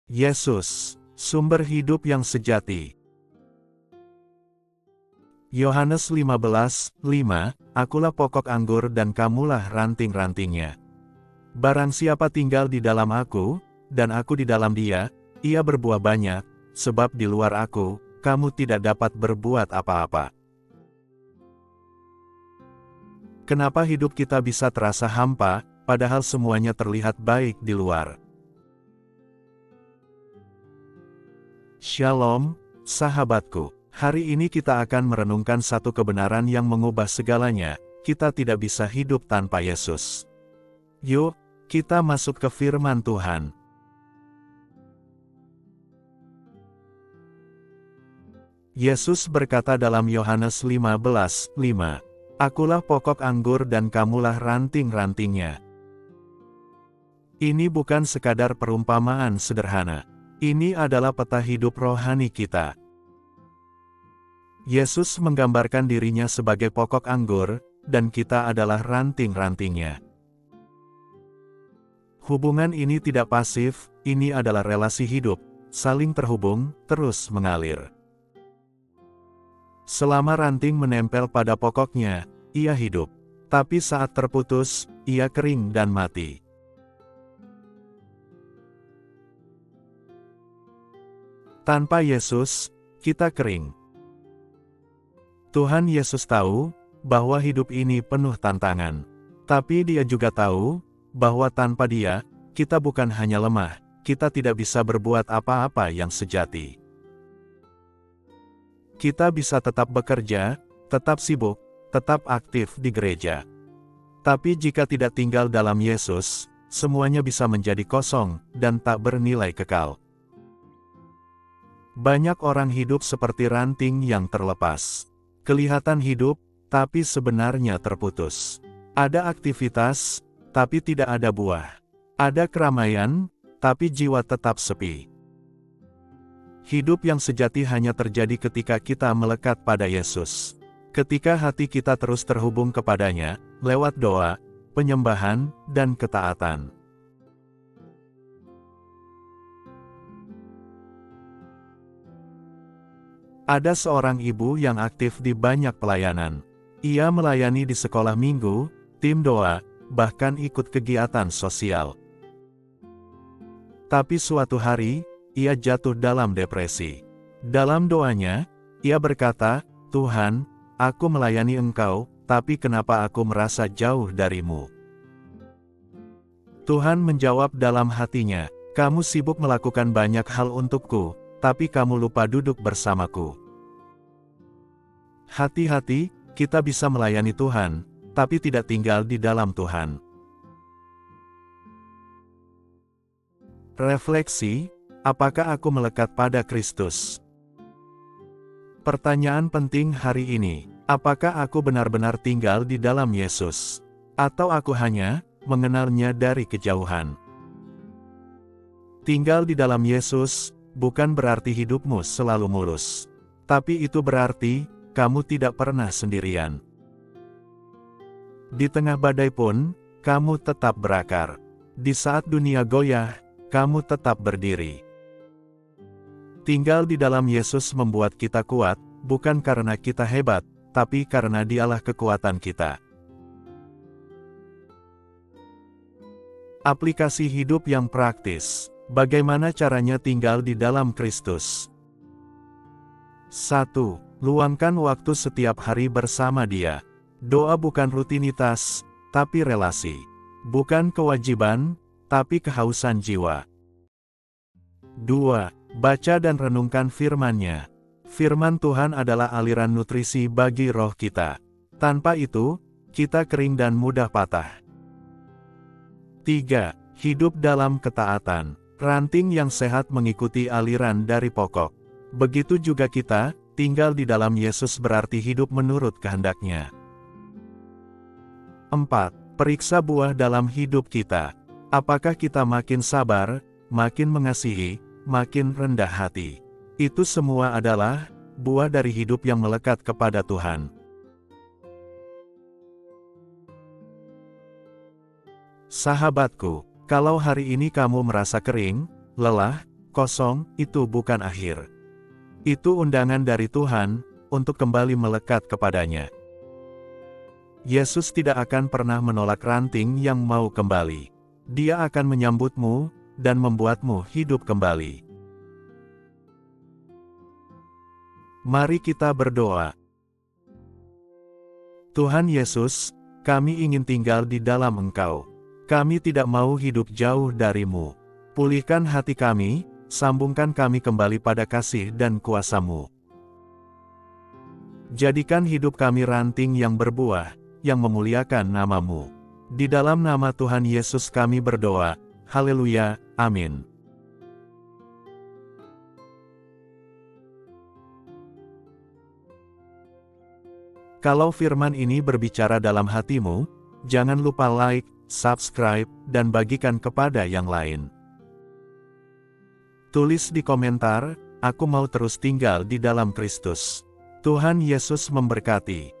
Yesus, sumber hidup yang sejati. Yohanes 15:5, Akulah pokok anggur dan kamulah ranting-rantingnya. Barang siapa tinggal di dalam aku, dan aku di dalam dia, ia berbuah banyak, sebab di luar aku, kamu tidak dapat berbuat apa-apa. Kenapa hidup kita bisa terasa hampa, padahal semuanya terlihat baik di luar? Shalom, sahabatku. Hari ini kita akan merenungkan satu kebenaran yang mengubah segalanya. Kita tidak bisa hidup tanpa Yesus. Yuk, kita masuk ke firman Tuhan. Yesus berkata dalam Yohanes 15:5, Akulah pokok anggur dan kamulah ranting-rantingnya. Ini bukan sekadar perumpamaan sederhana. Ini adalah peta hidup rohani kita. Yesus menggambarkan dirinya sebagai pokok anggur, dan kita adalah ranting-rantingnya. Hubungan ini tidak pasif, ini adalah relasi hidup, saling terhubung, terus mengalir. Selama ranting menempel pada pokoknya, ia hidup. Tapi saat terputus, ia kering dan mati. Tanpa Yesus, kita kering. Tuhan Yesus tahu bahwa hidup ini penuh tantangan. Tapi Dia juga tahu bahwa tanpa Dia, kita bukan hanya lemah, kita tidak bisa berbuat apa-apa yang sejati. Kita bisa tetap bekerja, tetap sibuk, tetap aktif di gereja. Tapi jika tidak tinggal dalam Yesus, semuanya bisa menjadi kosong dan tak bernilai kekal. Banyak orang hidup seperti ranting yang terlepas. Kelihatan hidup, tapi sebenarnya terputus. Ada aktivitas, tapi tidak ada buah. Ada keramaian, tapi jiwa tetap sepi. Hidup yang sejati hanya terjadi ketika kita melekat pada Yesus. Ketika hati kita terus terhubung kepadanya, lewat doa, penyembahan, dan ketaatan. Ada seorang ibu yang aktif di banyak pelayanan. Ia melayani di sekolah minggu, tim doa, bahkan ikut kegiatan sosial. Tapi suatu hari, ia jatuh dalam depresi. Dalam doanya, ia berkata, Tuhan, aku melayani Engkau, tapi kenapa aku merasa jauh darimu? Tuhan menjawab dalam hatinya, kamu sibuk melakukan banyak hal untukku, tapi kamu lupa duduk bersamaku. Hati-hati, kita bisa melayani Tuhan, tapi tidak tinggal di dalam Tuhan. Refleksi, apakah aku melekat pada Kristus? Pertanyaan penting hari ini, apakah aku benar-benar tinggal di dalam Yesus? Atau aku hanya mengenalnya dari kejauhan? Tinggal di dalam Yesus bukan berarti hidupmu selalu mulus. Tapi itu berarti, kamu tidak pernah sendirian. Di tengah badai pun, kamu tetap berakar. Di saat dunia goyah, kamu tetap berdiri. Tinggal di dalam Yesus membuat kita kuat, bukan karena kita hebat, tapi karena Dialah kekuatan kita. Aplikasi hidup yang praktis. Bagaimana caranya tinggal di dalam Kristus? 1. Luangkan waktu setiap hari bersama Dia. Doa bukan rutinitas, tapi relasi. Bukan kewajiban, tapi kehausan jiwa. 2. Baca dan renungkan firman-Nya. Firman Tuhan adalah aliran nutrisi bagi roh kita. Tanpa itu, kita kering dan mudah patah. 3. Hidup dalam ketaatan. Ranting yang sehat mengikuti aliran dari pokok. Begitu juga kita, tinggal di dalam Yesus berarti hidup menurut kehendak-Nya. 4. Periksa buah dalam hidup kita. Apakah kita makin sabar, makin mengasihi, makin rendah hati? Itu semua adalah buah dari hidup yang melekat kepada Tuhan. Sahabatku, kalau hari ini kamu merasa kering, lelah, kosong, itu bukan akhir. Itu undangan dari Tuhan, untuk kembali melekat kepadanya. Yesus tidak akan pernah menolak ranting yang mau kembali. Dia akan menyambutmu, dan membuatmu hidup kembali. Mari kita berdoa. Tuhan Yesus, kami ingin tinggal di dalam Engkau. Kami tidak mau hidup jauh dari-Mu. Pulihkan hati kami, sambungkan kami kembali pada kasih dan kuasa-Mu. Jadikan hidup kami ranting yang berbuah, yang memuliakan nama-Mu. Di dalam nama Tuhan Yesus kami berdoa. Haleluya, amin. Kalau firman ini berbicara dalam hatimu, jangan lupa like, subscribe, dan bagikan kepada yang lain. Tulis di komentar, aku mau terus tinggal di dalam Kristus. Tuhan Yesus memberkati.